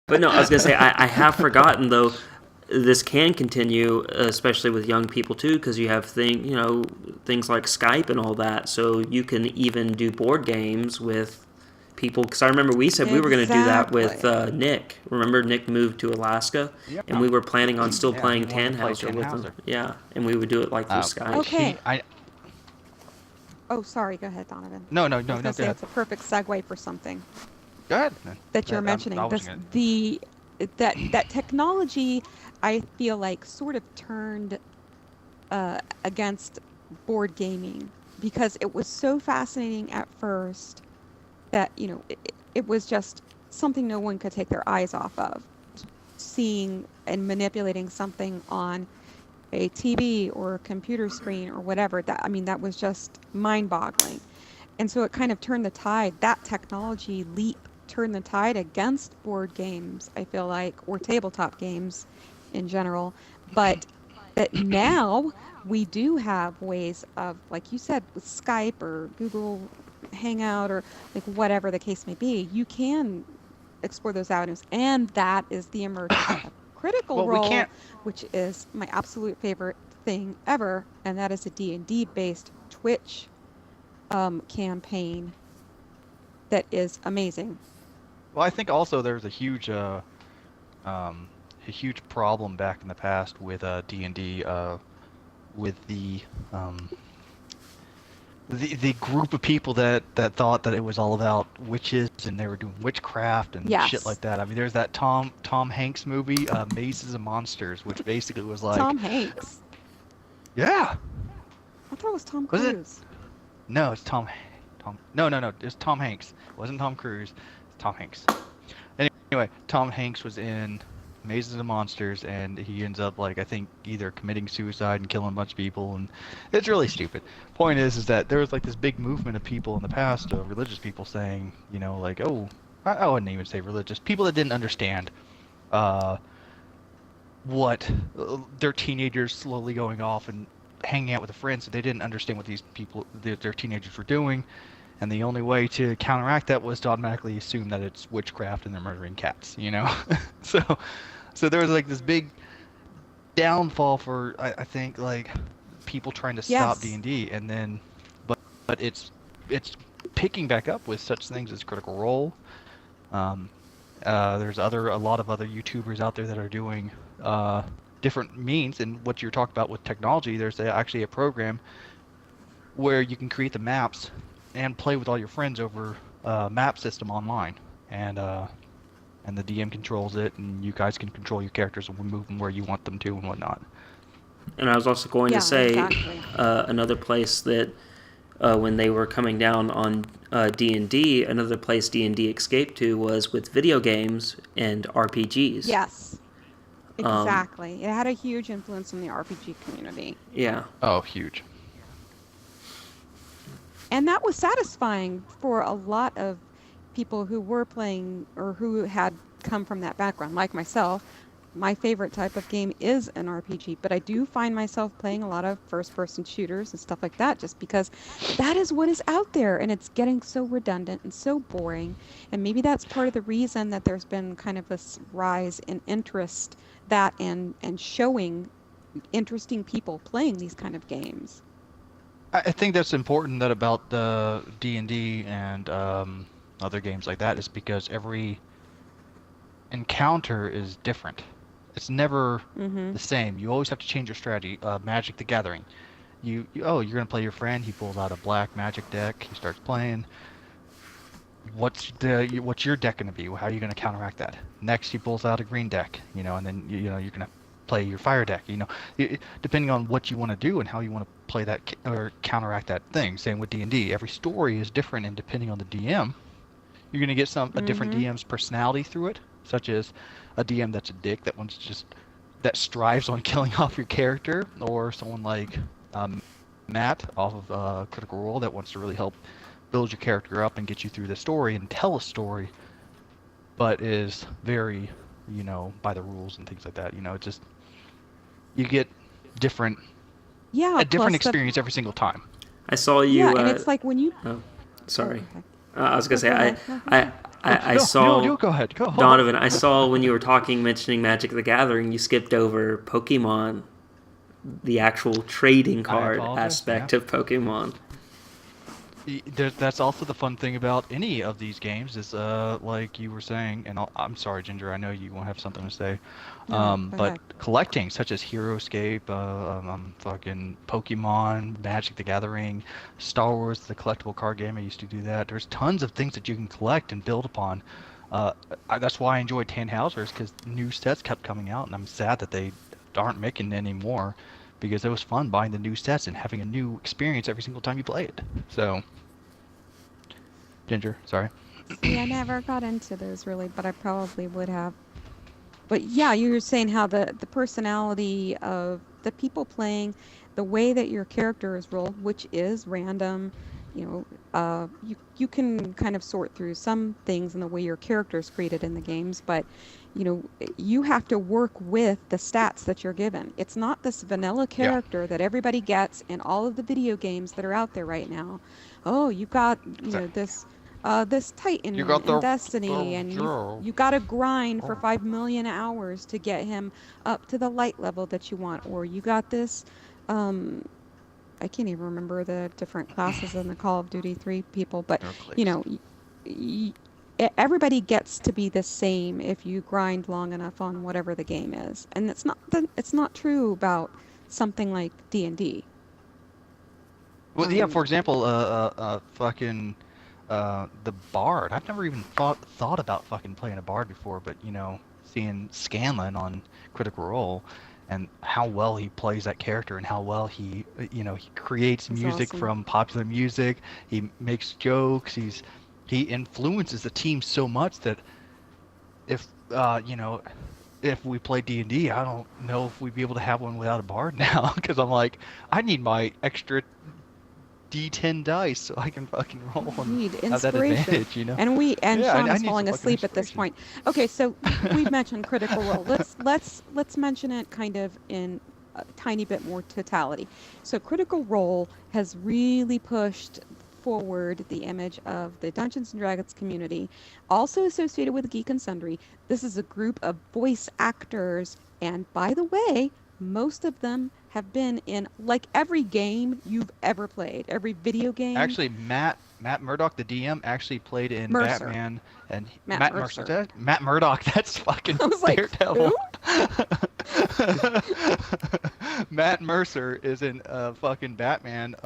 But no, I was gonna say I have forgotten though. This can continue, especially with young people too, because you have things like Skype and all that. So you can even do board games with people. Because I remember we said we were going to do that with Exactly. Nick. Remember Nick moved to Alaska, and Yeah, we were planning on still yeah, he playing wanted to play Tannhauser with him. Tannhauser. Yeah, and we would do it like through Skype. He, Okay. I, Oh, sorry. Go ahead, Donovan. no, no, I no, was no, going to go say ahead. it's a perfect segue for something Go ahead. that you're I mentioning. was This gonna. the that technology, I feel like, sort of turned against board gaming because it was so fascinating at first that it was just something no one could take their eyes off of. Seeing and manipulating something on a TV or a computer screen or whatever, that was just mind-boggling. And so it kind of turned the tide. That technology leap turned the tide against board games, I feel like, or tabletop games in general. But that now we do have ways of, like you said, with Skype or Google Hangout or like whatever the case may be, you can explore those avenues. And that is the emergence of Critical Well, we Role, can't. which is my absolute favorite thing ever, and that is a D&D based Twitch campaign that is amazing. Well, I think also there's um, a huge problem back in the past with D&D, with um, the group of people that thought that it was all about witches and they were doing witchcraft and shit Yes. like that. I mean, there's that Tom Hanks movie, Mazes and Monsters, which basically was like, Tom Hanks. yeah, I thought it was Tom was it? Cruise. No, it's No, it's Tom Hanks. It wasn't Tom Cruise. It's Tom Hanks. Anyway, Tom Hanks was in Mazes and Monsters, and he ends up, like, I think either committing suicide and killing a bunch of people, and it's really stupid. Point is that there was like this big movement of people in the past, religious people saying, like, oh, I wouldn't even say religious, people that didn't understand uh, what their teenagers slowly going off and hanging out with a friend, so they didn't understand what these people, their teenagers were doing, and the only way to counteract that was to automatically assume that it's witchcraft and they're murdering cats. So, so there was like this big downfall for I think like people trying to stop Yes. D&D, and then but it's picking back up with such things as Critical Role. Um, there's a lot of other YouTubers out there that are doing different means, and what you're talking about with technology. There's actually a program where you can create the maps and play with all your friends over a map system online, and the DM controls it, and you guys can control your characters and move them where you want them to and whatnot. And I was also going to Yeah, say exactly. another place that when they were coming down on D&D, another place D&D escaped to was with video games and RPGs. Yes. Exactly. It had a huge influence on the RPG community. Yeah. Oh, huge. And that was satisfying for a lot of people who were playing or who had come from that background, like myself. My favorite type of game is an RPG, but I do find myself playing a lot of first-person shooters and stuff like that just because that is what is out there, and it's getting so redundant and so boring. And maybe that's part of the reason that there's been kind of this rise in interest that and showing interesting people playing these kind of games. I think that's important that about the D&D and other games like that is because every encounter is different. It's never Mm-hmm. the same. You always have to change your strategy. Magic the Gathering. You're gonna play your friend. He pulls out a black magic deck. He starts playing. What's your deck gonna be? How are you gonna counteract that? Next, he pulls out a green deck. And then you're gonna play your fire deck. Depending on what you want to do and how you want to play that or counteract that thing. Same with D&D. Every story is different, and depending on the DM, you're gonna get a different Mm-hmm. DM's personality through it, such as a DM that's a dick that strives on killing off your character, or someone like um, Matt off of Critical Role that wants to really help build your character up and get you through the story and tell a story, but is very, by the rules and things like that. It just you get different Yeah, a different plus the experience every single time. I saw you. yeah, and it's like when you Oh, oh, sorry. okay. I was gonna No, say go ahead. No, go ahead. I no, saw you go ahead. Go. Donovan. I saw when you were mentioning Magic the Gathering, you skipped over Pokemon, the actual trading I card apologize. aspect Yeah. of Pokemon. That's also the fun thing about any of these games is, like you were saying, and I'm sorry, Ginger, I know you won't have something to say, No, go but ahead. collecting, such as HeroScape, fucking Pokemon, Magic the Gathering, Star Wars, the collectible card game, I used to do that. There's tons of things that you can collect and build upon. That's why I enjoyed Tannhauser's, because new sets kept coming out, and I'm sad that they aren't making it anymore, because it was fun buying the new sets and having a new experience every single time you play it. So. Ginger, sorry. See, I never got into those really, but I probably would have. But yeah, you were saying how the personality of the people playing, the way that your character is rolled, which is random, you can kind of sort through some things in the way your character is created in the games, but you have to work with the stats that you're given. It's not this vanilla Yeah. character that everybody gets in all of the video games that are out there right now. Oh, you got this Titan You got in Destiny, and Joe. you got to grind for 5 million hours to get him up to the light level that you want, or you got this. I can't even remember the different classes in the Call of Duty 3 people, but everybody gets to be the same if you grind long enough on whatever the game is, and it's not true about something like D&D. Well, yeah. For example, fucking the Bard. I've never even thought about fucking playing a Bard before, but seeing Scanlan on Critical Role, and how well he plays that character, and how well he creates That's music awesome. from popular music. He makes jokes. He influences the team so much that if if we play D&D, I don't know if we'd be able to have one without a Bard now, because I'm like, I need my extra D10 dice so I can fucking roll and Need have that inspiration. advantage, And Yeah, Sean I is need falling some fucking asleep at this inspiration. point. Okay, so we've mentioned Critical Role. Let's mention it kind of in a tiny bit more totality. So Critical Role has really pushed forward the image of the Dungeons and Dragons community, also associated with Geek and Sundry. This is a group of voice actors, and by the way, most of them have been in like every game you've ever played, every video game. Actually, Matt Murdock, the DM, actually played in Mercer. Batman, and Matt Mercer. Mercer. Matt Murdock, that's fucking I was like, Daredevil. Matt Mercer is in fucking Batman,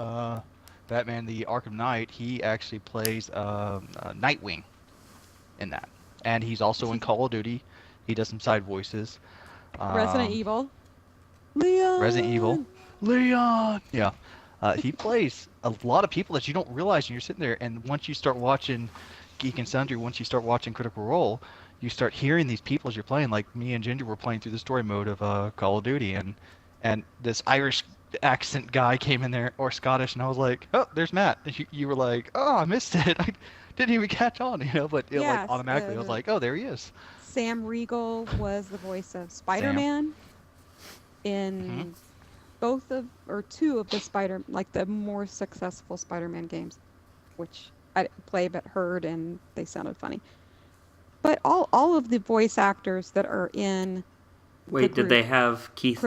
Batman the Arkham Knight. He actually plays Nightwing in that, and he's also in Call of Duty. He does some side voices. Resident Evil. Leon. Resident Evil. Leon. Yeah. He plays a lot of people that you don't realize, and you're sitting there, and once you start watching Geek and Sundry, once you start watching Critical Role, you start hearing these people as you're playing. Like me and Ginger were playing through the story mode of Call of Duty, and this Irish accent guy came in there, or Scottish, and I was like, oh, there's Matt. And you were like, oh, I missed it. I didn't even catch on, but it Yes, like automatically, I was like, oh, there he is. Sam Riegel was the voice of Spider-Man in both of or two of the the more successful Spider-Man games, which I didn't play but heard, and they sounded funny. But all of the voice actors that are in Wait, did they have Keith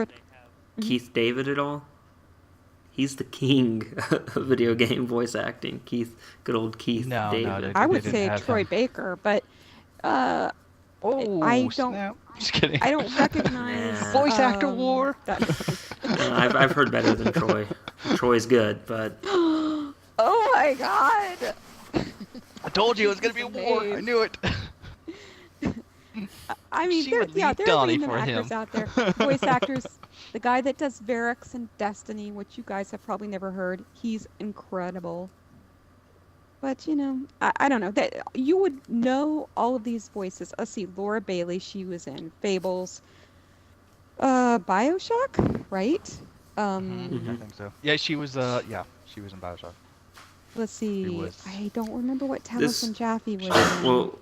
David at all? He's the king of video game voice acting. Good old Keith David. I would say Troy Baker, but I don't. Snap. Just kidding. I don't recognize voice actor war. I've heard better than Troy. Troy's good, but oh my god! I told you it was gonna be a war. I knew it. I mean, there are random actors out there, voice actors. The guy that does Varix in Destiny, which you guys have probably never heard, he's incredible. But I don't know that you would know all of these voices. Let's see, Laura Bailey, she was in Fables, BioShock, right? I think so. Yeah, she was. She was in BioShock. Let's see. I don't remember what Talos and Jaffe was in. Well,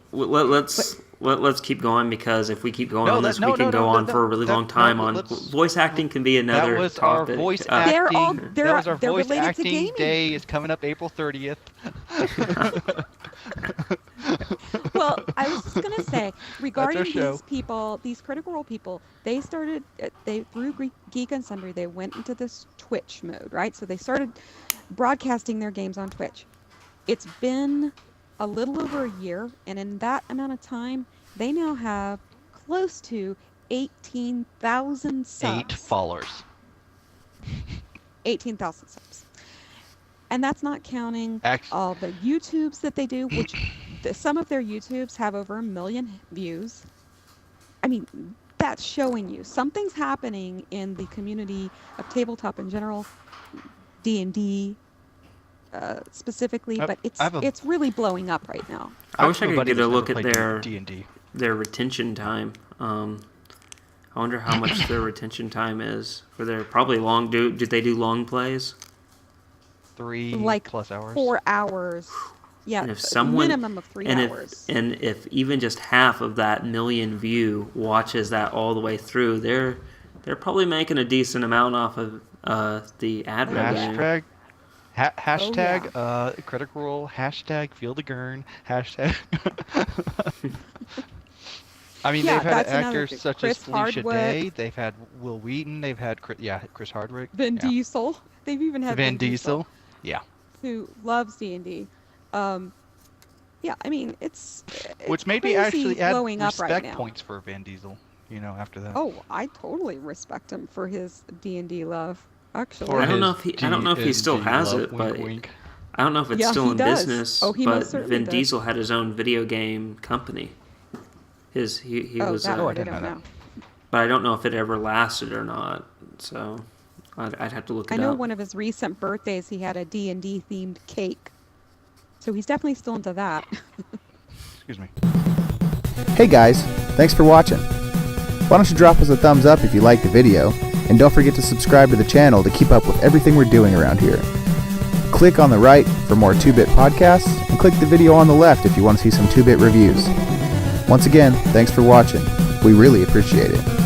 let's keep going, because if we keep going on this, we can go on for a really long time. Voice acting can be another that was topic. Our voice acting. That was our voice related acting to gaming. day is coming up April 30th. Well, I was just gonna say regarding show. these people, these Critical Role people, they started they through Geek and Sundry, they went into this Twitch mode, right? So they started broadcasting their games on Twitch. It's been a little over a year, and in that amount of time, they now have close to 18,000 8 subs. followers. 18,000 subs. And that's not counting Actually, all the YouTubes that they do, which some of their YouTubes have over 1 million views. I mean, that's showing you something's happening in the community of tabletop in general, D&D specifically, but it's really blowing up right now. I wish I could buddy get a that's look never at played D&D. their retention time. I wonder how much their retention time is for their probably long. Do they do long plays? 3 Like plus hours. 4 hours. Yeah, And if someone, minimum of 3 hours. If even just half of that million view watches that all the way through, they're probably making a decent amount off of the ad revenue. Hashtag Critical Role. Hashtag Feel the Gurn. Hashtag. I mean, Yeah, they've had that's another actors thing. such Chris as Felicia Hardwick. Day. They've had Will Wheaton. They've had Chris Hardwick. Vin yeah. Diesel. They've even had Vin Diesel. Yeah. who loves D&D. Yeah, I mean, it's Which made me crazy actually add blowing up right respect now. points for Vin Diesel. After that. Oh, I totally respect him for his D&D love. Actually, For I don't know his if he. I don't know if he still D&D has love, it, wink, but wink. I don't know if it's Yeah, still he in does. business. Oh, he but most certainly Vin does. Diesel had his own video game company. He was. that I I didn't don't know know. that. But I don't know if it ever lasted or not. So I'd have to look it I know up. one of his recent birthdays, he had a D&D themed cake. So he's definitely still into that. Excuse me. Hey guys, thanks for watching. Why don't you drop us a thumbs up if you liked the video, and don't forget to subscribe to the channel to keep up with everything we're doing around here. Click on the right for more 2-Bit podcasts, and click the video on the left if you want to see some 2-Bit reviews. Once again, thanks for watching. We really appreciate it.